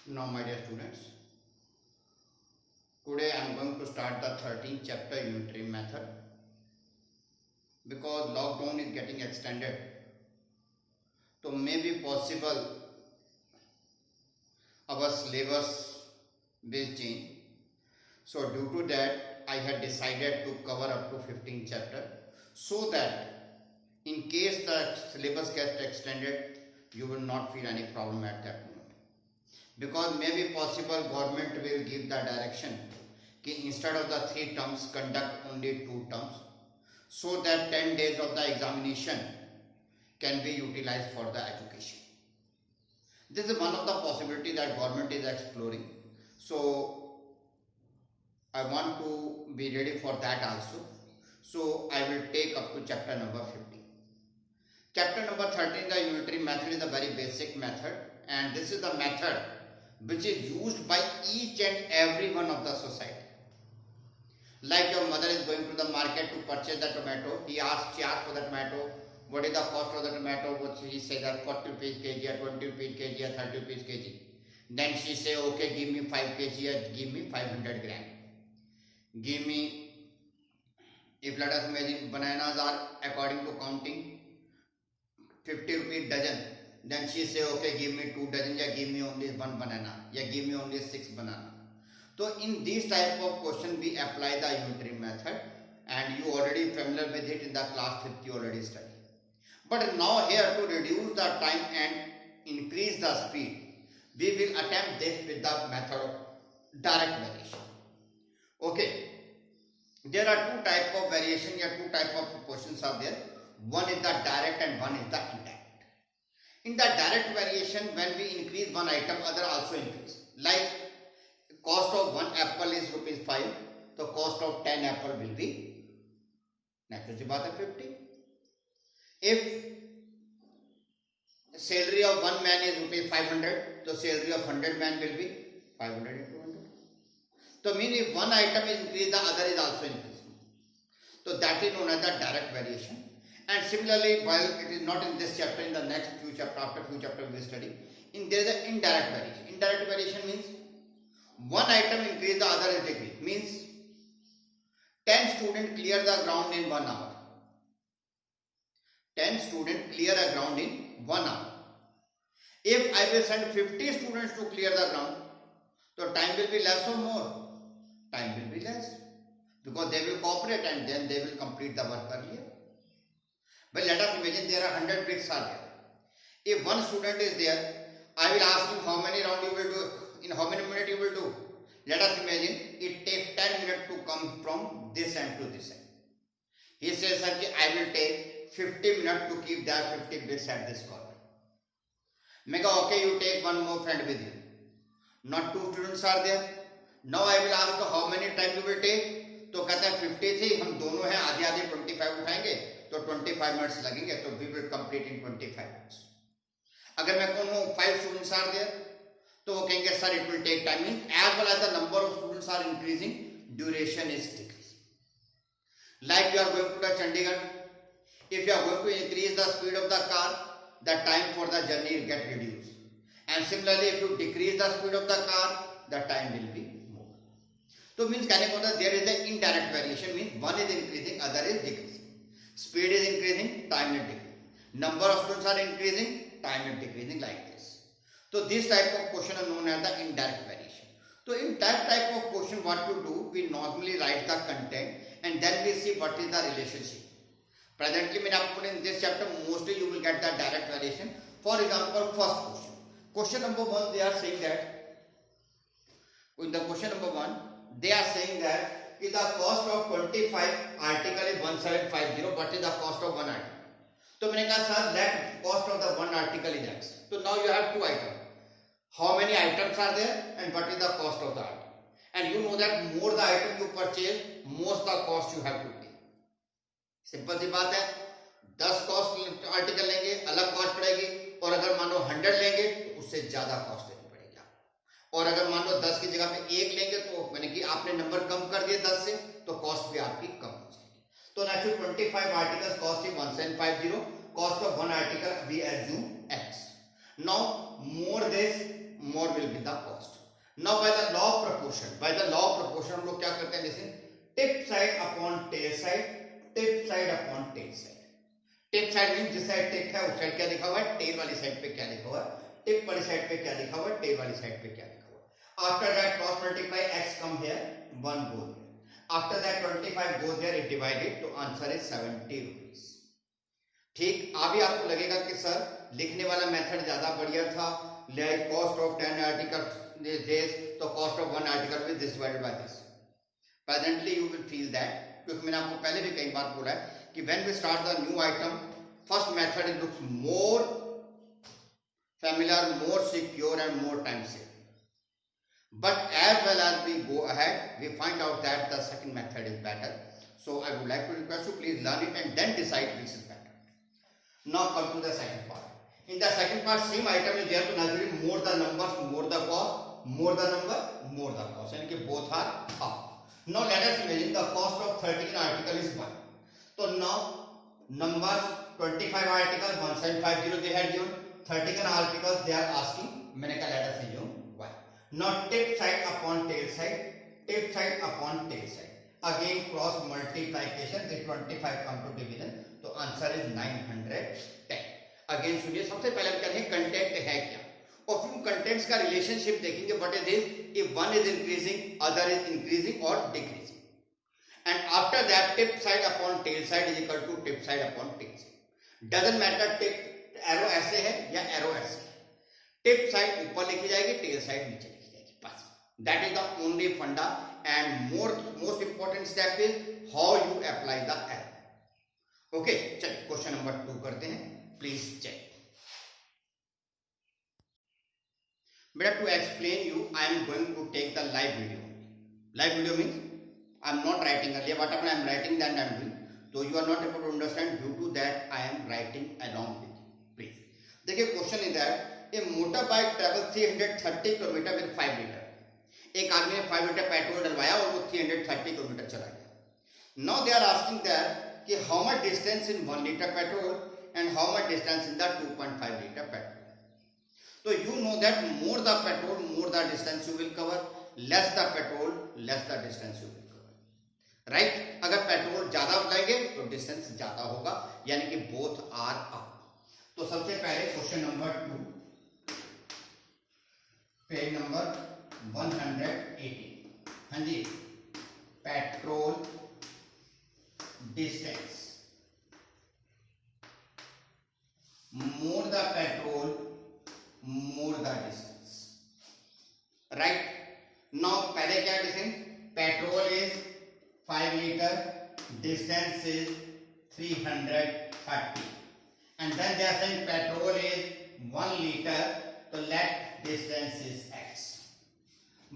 Now, my dear students, today I am going to start the 13th chapter unitary method because lockdown is getting extended. So, maybe possible our syllabus will change. So, due to that, I had decided to cover up to 15th chapter so that in case the syllabus gets extended, you will not feel any problem at that moment. Because maybe possible government will give the direction कि instead of the 3 terms conduct only 2 terms so that 10 days of the examination can be utilized for the education. This is one of the possibility that government is exploring. So I want to be ready for that also. So I will take up to chapter number 15. Chapter number 13, the unitary method, is a very basic method, and this is the method which is used by each and every one of the society. Like your mother is going to the market to purchase the tomato, she asks for the tomato, what is the cost of the tomato, what she say that 40 rupees kg or 20 rupees kg or 30 rupees kg. Then she say, okay, give me 5 kg or give me 500 gram. Give me, if let us imagine bananas are according to counting 50 rupees dozen, then she say, okay, give me 2 dozen, या give me only 1 banana, या give me only 6 banana. So in these type of question we apply the unitary method, and you already familiar with it in the class 5th you already studied. But now here to reduce the time and increase the speed, we will attempt this with the method of direct variation. Okay, there are 2 type of variation, or 2 type of questions are there. One is the direct and one is the indirect. In the direct variation, when we increase one item, other also increase. Like cost of 1 apple is rupees 5, so cost of 10 apple will be natural सी बात है 50. If salary of 1 man is rupees 500, so salary of 100 man will be 500 into 100. So mean if one item is increased, the other is also increasing. So that is known as the direct variation. And similarly, while it is not in this chapter, in the next few chapter, after few chapter we will study, there is an indirect variation. Indirect variation means one item increase, the other is decrease. Means 10 students clear the ground in 1 hour. 10 students clear a ground in 1 hour. If I will send 50 students to clear the ground, so time will be less or more? Time will be less, because they will cooperate and then they will complete the work earlier. But let us imagine there are 100 bricks are there. If one student is there, I will ask him how many round you will do, in how many minutes you will do. Let us imagine it takes 10 minutes to come from this end to this end. He says, sir, I will take 50 minutes to keep that 50 bricks at this corner. Mega, okay, you take one more friend with you. Not 2 students are there. Now I will ask how many time you will take. तो कहता है 50 थी, हम दोनों हैं, आधे आधे 25 उठाएंगे तो 25 मिनट्स लगेंगे, तो we will complete in 25 minutes. अगर मैं कहूँ 5 स्टूडेंट्स आर देयर, तो वो कहेंगे sir it will take time. Means as well as the number of students are increasing, duration is decreasing. Like you are going to the Chandigarh, if you are going to increase the speed of the car, the time for the journey will get reduced. And similarly, if you decrease the speed of the car, the time will be more. So means कहने को there is an indirect variation, means one is increasing, other is decreasing. Speed is increasing, time is decreasing. Number of students are increasing, time is decreasing, like this. So this type of question are known as the indirect variation. So in that type of question, what to do? We normally write the content and then we see what is the relationship. Presently, मैंने आपको in this chapter mostly you will get the direct variation. For example, first question. Question number 1, they are saying that in the question number 1, they are saying that if the cost of 25 article is 1750, what is the cost of one article? तो मैंने कहा sir, let cost of the one article is X. So now you have 2 items. How many items are there and what is the cost of the item? And you know that more the item you purchase, most the cost you have to pay. Simple सी बात है, 10 cost article लेंगे अलग cost पड़ेगी, और अगर मान लो 100 लेंगे तो उससे ज्यादा कॉस्ट देनी पड़ेगी. और अगर मान लो 10 की जगह पे 1 लेंगे तो मैंने कि आपने नंबर कम कर दिए 10 से, तो कॉस्ट भी आपकी कम हो जाएगी. तो natural 25 articles cost is 1750, cost of one article we assume X. Now more will be the cost. Now by the law of proportion, हम लोग क्या करते हैं, जैसे tip side upon tail side, tip side upon tail side. Tip side means जिस side tip है उस side क्या लिखा हुआ है, टेल वाली साइड पे क्या लिखा हुआ है, टिप वाली साइड पे क्या लिखा हुआ है, टेल वाली साइड पे क्या लिखा हुआ है. After that cross multiply, x come here, 1 go there. After that 25 goes there, it divided, तो आंसर है 70 rupees. ठीक, अभी आपको लगेगा कि सर लिखने वाला मेथड ज्यादा बढ़िया था, like cost of 10 articles this, तो cost of 1 article with this divided by this. Presently you will feel that, क्योंकि मैंने आपको पहले भी कई बार बोला है कि when we start the new item, first method it looks more familiar, more secure and more time saving. But as well as we go ahead, we find out that the second method is better. So I would like to request you please learn it and then decide which is better. Now come to the second part. In the second part, same item is there to naturally more the numbers, more the cost, more the number, more the cost. And कि both are up. Now let us imagine the cost of 13 article is 1. So now numbers 25 articles 1750 they had given. 31 articles they are asking, मैंने कहा let us assume y. Now tip side upon tail side, tip side upon tail side. Again cross multiplication, the 25 come to division, तो answer is 910. Again सुनिए, सबसे पहले हम करेंगे content है क्या, और फिर कंटेंट्स का रिलेशनशिप देखेंगे. What is this, if one is increasing, other is increasing or decreasing. And after that tip side upon tail side is equal to tip side upon tail side. Doesn't matter tip arrow ऐसे है या arrow ऐसे है, tip side ऊपर लिखी जाएगी, tail side नीचे लिखी जाएगी, बस. That is the only funda and most important step is how you apply the arrow. Okay, चलिए क्वेश्चन नंबर 2 करते हैं, प्लीज चेक. बेटा to explain you I am going to take the live video. Live video means I am not writing earlier, what I am writing that I am doing, so you are not able to understand, due to that I am writing along with you. Please देखिए, question is that A motor bike travel 330 kilometre with 5 litre. एक आदमी ने 5 litre petrol डलवाया और वो 330 kilometre चला गया. Now they are asking that कि how much distance in 1 litre petrol and how much distance in the 2.5 litre petrol. तो you know that more the petrol more the distance you will cover, less the petrol less the distance you will cover, right. अगर petrol ज्यादा लगाएंगे तो distance ज्यादा होगा, यानी कि both are up. तो सबसे पहले क्वेश्चन नंबर 2, पेज नंबर 180. हाँ जी, petrol distance, more the petrol more the distance, right. Now पहले क्या distance, petrol is 5 liter, distance is 330, and then they are saying petrol is 1 liter, so let distance is x.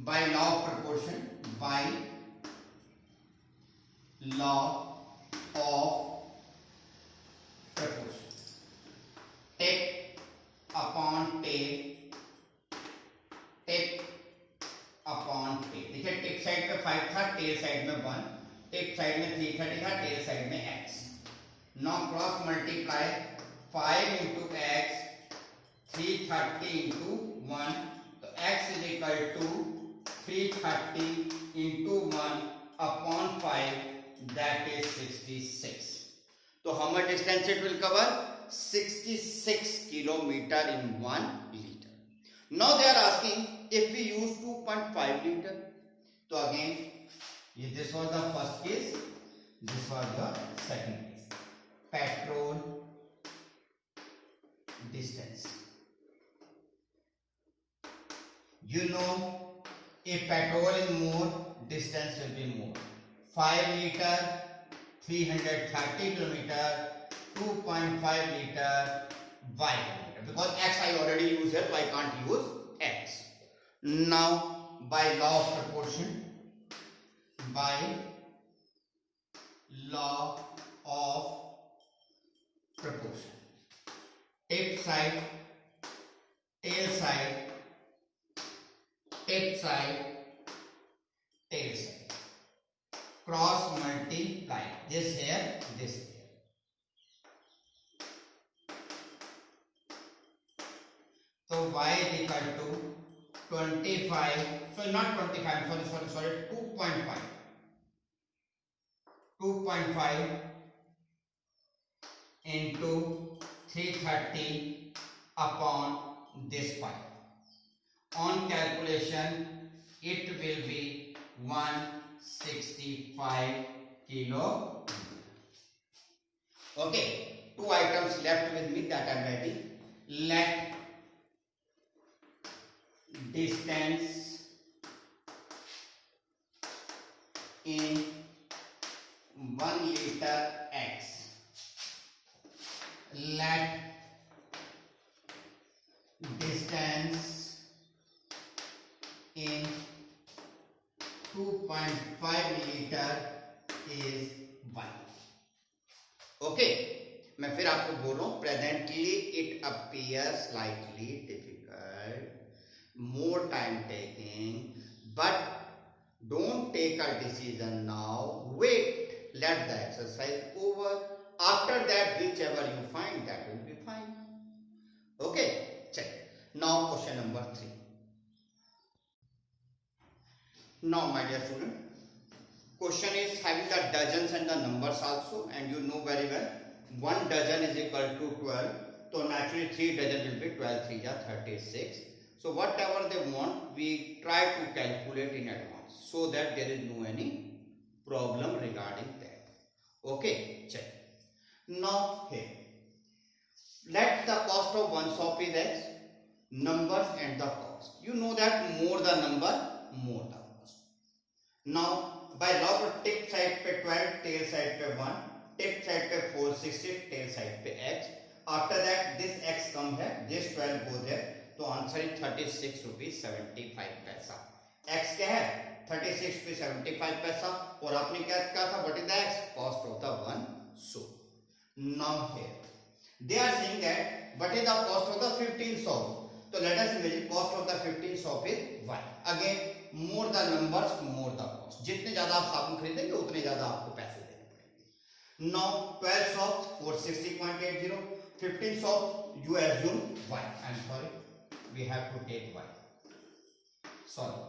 By law of proportion, by law of proportion, tip upon tail, tip upon tail. देखिए tip side पे 5 था, tail side में 1, tip side में 330 था, tail side में x. Now cross multiply 5 into x, 330 into 1, तो x is equal to 330 into 1 upon 5, that is 66. तो how much distance it will cover? 66 kilometer in 1 liter. Now they are asking if we use 2.5 liter. तो again, this was the first case, this was the second case. Petrol distance. You know, if petrol is more, distance will be more. 5 liter, 330 kilometer, 2.5 liter, y kilometer. Because x I already used here, so I can't use x. Now, by law of proportion, by law of proportion, tip side, tail side, tip side, tail side, cross multiply this here, this here. So y is equal to 25, so not 25, sorry, 2.5. 2.5 into 330 upon this 5. On calculation, it will be 165 kilo. Okay, two items left with me that I am writing. Let distance in 1 liter x. Let distance in 2.5 liter is 1. Okay, मैं फिर आपको बोल रहा हूं, presently it appear slightly difficult, more time taking, but don't take a decision now. Wait, let the exercise over. After that, whichever you find, that will be fine. Okay, check. Now question number 3. Now my dear student, question is having the dozens and the numbers also, and you know very well 1 dozen is equal to 12, so naturally 3 dozen will be 12 3 are 36. So whatever they want, we try to calculate in advance so that there is no any problem regarding that. Okay, check. Now here, let the cost of one shop is x, numbers and the cost. You know that more the number, more the cost. Now by log tip side पे 12, tail side पे 1, tip side पे 460, tail side पे x. After that this x come here, this 12 go there. तो answer 36 rupees 75 पैसा. x क्या है? 36 rupees 75 पैसा. और आपने क्या कहा था? What is the x? Cost of the one shop. Now here they are saying that what is the cost of the 15 shop. तो let us imagine cost of the 15 shop is y. Again more the numbers more the cost. जितने ज्यादा आप साबुन खरीदेंगे उतने ज्यादा आपको पैसे देने पड़ेंगे. Now 12 shop 460.80, 15 shop you assume y. I'm sorry, we have to take y. Sorry,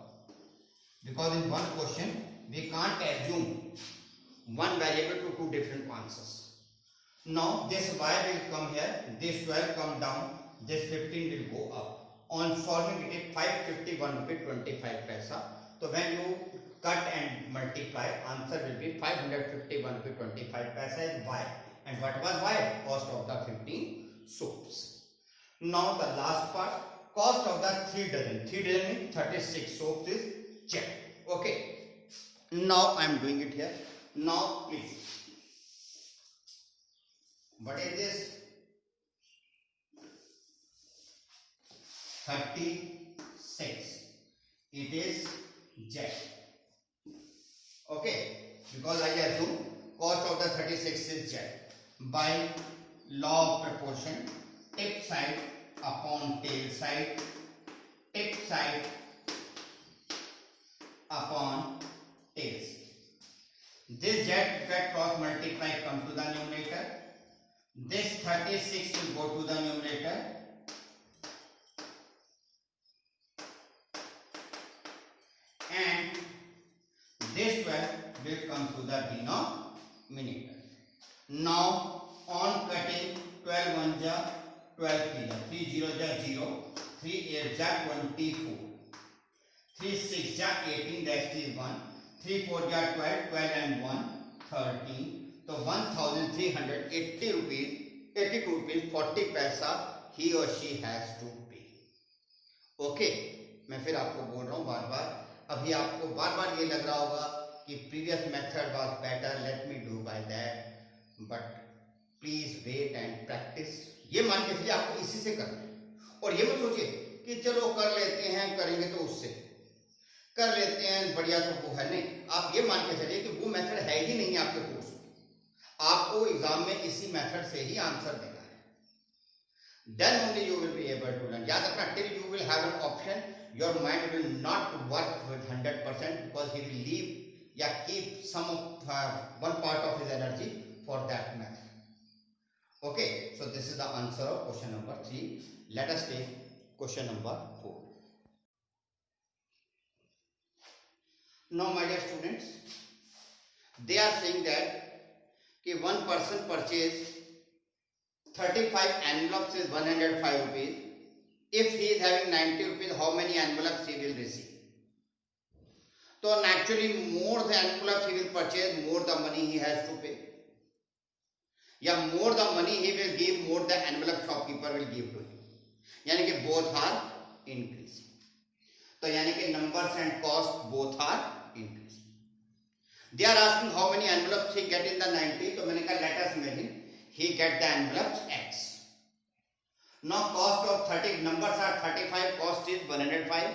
because in one question we can't assume one variable to two different answers. Now this y will come here, this 12 come down, this 15 will go up. On solving it is 551 rupees 25 paisa. So when you cut and multiply, answer will be 551 rupees 25 paisa is y. And what was y? Cost of the 15 soaps. Now the last part, cost of the 3 dozen. 3 dozen means 36 soaps is checked. Okay. Now I am doing it here. Now please. What is this? 36. It is Z. Okay. Because I assume cost of the 36 is Z. By law of proportion, tip side upon tail side, tip side upon tail side. This z get cross multiply come to the numerator. This 36 will go to the numerator. And this 12 will come to the denominator. Now on cutting, 12 1 ja 12 3 ja 3 0 ja 0, 3 8 ja 24, 3 6 ja 18, that is 1, 3 4 ja 12, 12 and 1 13. So 1380 rupees 82 rupees 40 paisa he or she has to pay. Okay, मैं फिर आपको बोल रहा हूँ बार बार. अभी आपको बार बार ये लग रहा होगा कि previous method was better, let me do by that, but please wait and practice. ये मान के चलिए आपको इसी से करना है. और ये मत सोचिए कि चलो कर लेते हैं, करेंगे तो उससे कर लेते हैं, बढ़िया तो वो है नहीं. आप ये मान के चलिए कि वो मेथड है ही नहीं आपके कोर्स में. आपको एग्जाम में इसी मेथड से ही आंसर देना है. Then only you will be able to learn. याद रखना, till you will have an option, your mind will not work with 100% because he will leave या keep some of one part of his energy for that method. Okay, so this is the answer of question number 3. Let us take question number 4. Now, my dear students, they are saying that one person purchased 35 envelopes with 105 rupees. If he is having 90 rupees, how many envelopes he will receive? So naturally, more the envelopes he will purchase, more the money he has to pay. Yeah, more the money he will give, more the envelope shopkeeper will give to him. यानी कि both are increasing. तो यानी कि numbers and cost both are increasing. They are asking how many envelopes he get in the 90. तो मैंने कहा let us imagine he get the envelopes X. Now cost of 30 numbers are 35, cost is 105.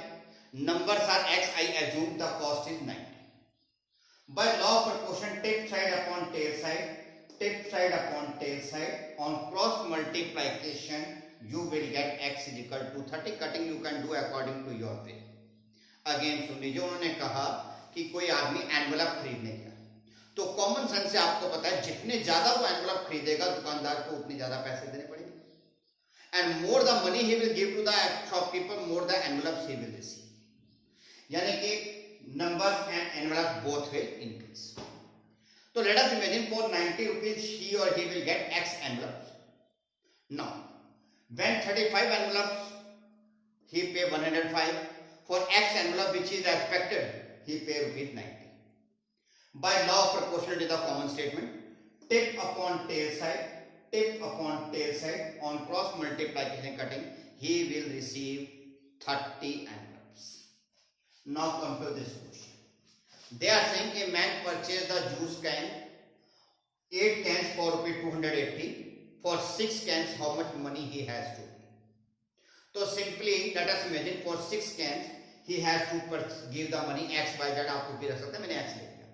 Numbers are X, I assume the cost is 90. By law of proportion, tip side upon tail side, tip side upon tail side, on cross multiplication you will get X is equal to 30. Cutting you can do according to your way. Again सुन लीजिए, उन्होंने कहा कि कोई आदमी envelope खरीदने गया, तो common sense से आपको पता है जितने ज्यादा वो एनवलप खरीदेगा दुकानदार को उतने ज्यादा पैसे देने पड़ेंगे. And more the money he will give to the shopkeeper, more the envelopes he will receive. यानी कि numbers and envelopes both will increase. So let us imagine for 90 rupees he or he will get X envelopes. Now, when 35 envelopes he pay 105. For X envelope which is expected he pay rupees 90. By law of proportionality, the common statement, tip upon tail side, tip upon tail side, on cross multiplication cutting he will receive 30 envelopes. Now come to this question. They are saying a man purchased the juice can 8 cans for rupees 280. For 6 cans how much money he has to pay? So simply let us imagine for 6 cans he has to give the money X by that. आपको भी रख सकते हैं, मैंने X ले लिया.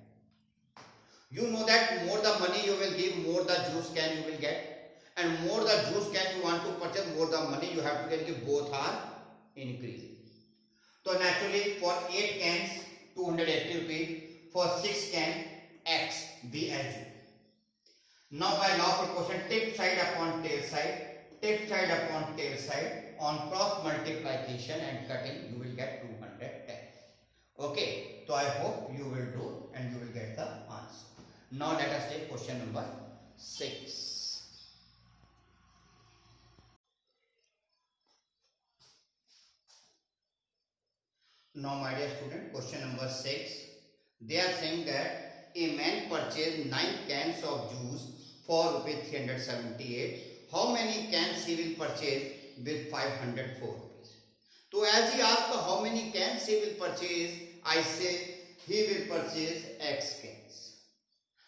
You know that more the money you will give, more the juice can you will get, and more the juice can you want to purchase, more the money you have to get. Both are increasing. So naturally for 8 cans 280 rupees, for 6 cans X be as you. Now by law of proportion, tip side upon tail side, tip side upon tail side, on cross multiplication and cutting you will get 210. Okay, so I hope you will do and you will get the answer. Now let us take question number 6. Now my dear student, question number 6. They are saying that a man purchased 9 cans of juice for rupees 378. How many cans he will purchase with 504 rupees? So as he asked how many cans he will purchase, I say he will purchase X cans.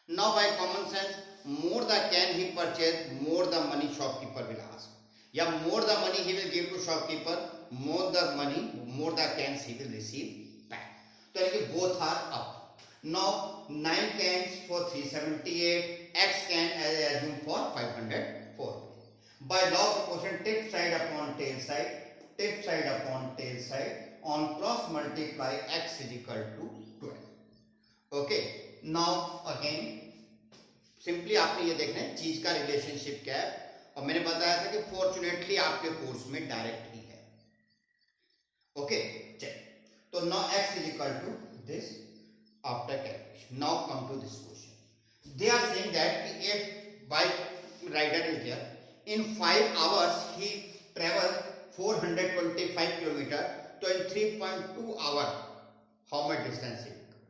Now by common sense, more the can he purchase, more the money shopkeeper will ask. Yeah, more the money he will give to shopkeeper, more the money, more the cans he will receive back. So both are up. Now 9 cans for 378, X can as I assume for 504. By law of proportion, tip side upon tail side, tip side upon tail side, on cross multiply X is equal to 12. Okay. Now again simply आपने ये देखना है चीज का relationship क्या है, और मैंने बताया था कि फॉर्चुनेटली आपके कोर्स में डायरेक्ट ही है. ओके चलिए, तो now x is equal to this after calculation. Now come to this question. They are saying that if bike rider is there, in 5 hours he travel 425 kilometer, so in 3.2 hour how much distance he will cover?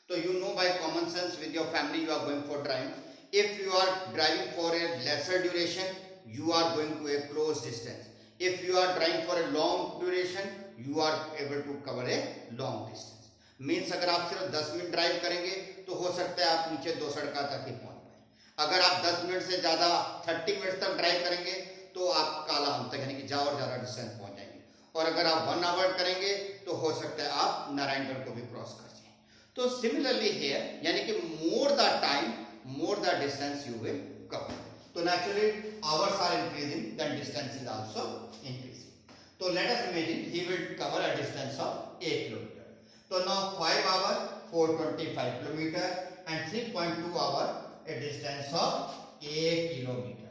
So you know by common sense with your family you are going for driving. If you are driving for a lesser duration, you are going to a close distance. If you are driving for a long duration, you are able to cover a long distance. Means अगर आप सिर्फ 10 minute drive करेंगे तो हो सकता है आप नीचे 2 सड़क तक ही पहुंच पाए. अगर आप 10 मिनट से ज्यादा 30 मिनट तक ड्राइव करेंगे तो आप कालाअंब तक यानी कि ज्यादा और ज्यादा डिस्टेंस पहुंच जाएंगे. और अगर आप 1 आवर करेंगे तो हो सकता है आप नारायणगढ़ को भी क्रॉस कर जाए. तो सिमिलरली हियर यानी कि more the time, more the distance you will cover. So naturally hours are increasing, then distance is also increasing. So let us imagine he will cover a distance of 8 kilometer. So now 5 hour 425 kilometer and 3.2 hour a distance of 8 kilometer.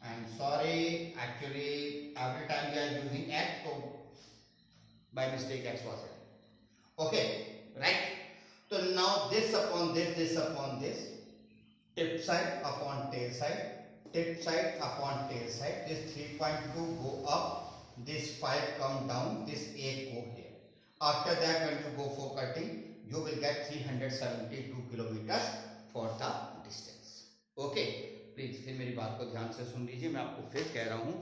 I am sorry, actually every time we are using x, so by mistake x was there. Okay. right? So now this upon this upon this, tip side upon tail side, tip side upon tail side. This 3.2 go up, this 5 come down, this 8 go here. After that, when you go for cutting, you will get 372 kilometers for the distance. Okay. Please फिर मेरी बात को ध्यान से सुन लीजिए. मैं आपको फिर कह रहा हूं,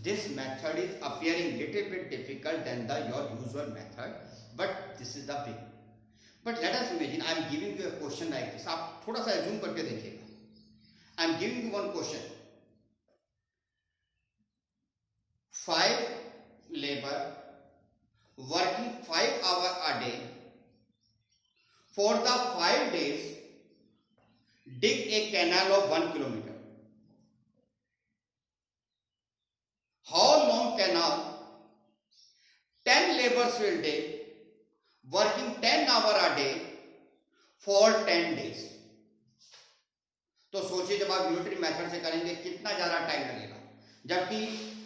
this method is appearing little bit difficult then the your usual method, but this is the big. But let us imagine I am giving you a question like this. आप थोड़ा सा एज्यूम करके देखिएगा. I am giving you one question. 5 labour working 5 hours a day for the 5 days dig a canal of 1 kilometer. How long canal 10 laborers will dig working 10 hours a day for 10 days. तो सोचिए जब आप unitary method से करेंगे कितना ज्यादा time लगेगा, जबकि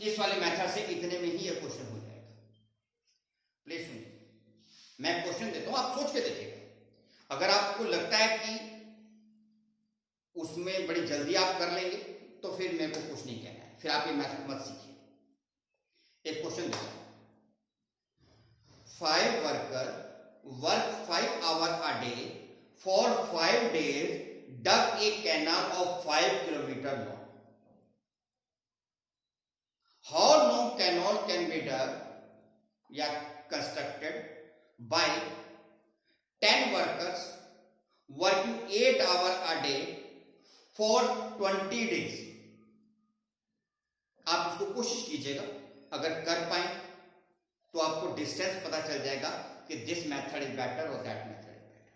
इस वाले मेथड से इतने में ही ये क्वेश्चन हो जाएगा. प्लीज सुनिए, मैं क्वेश्चन देता हूं, आप सोच के देखिएगा. अगर आपको लगता है कि उसमें बड़ी जल्दी आप कर लेंगे तो फिर मेरे को कुछ नहीं कहना है, फिर आप ये मेथड मत सीखिए. एक क्वेश्चन देखो. 5 workers work 5 hours a day for 5 days, dug a canal of 5 kilometers long. How long canal can be dug या constructed by 10 workers working 8 hours a day for 20 days. आप इसको कोशिश कीजिएगा. अगर कर पाए तो आपको डिस्टेंस पता चल जाएगा कि दिस मेथड इज बेटर और दैट मेथड इज बेटर.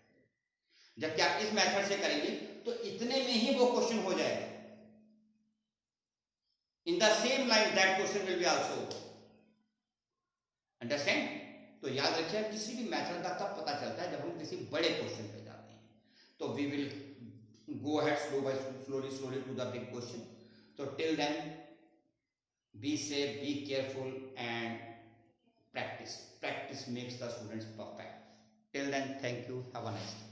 जबकि आप इस मेथड से करेंगे तो इतने में ही वो क्वेश्चन हो जाएगा. In the same line that question will be also. Understand? तो याद रखिए, किसी भी मेथड का तब पता चलता है जब हम किसी बड़े क्वेश्चन पे जाते हैं. तो we will go ahead slowly to the big question. So till then, be safe, be careful, and practice makes the students perfect. Till then, thank you, have a nice day.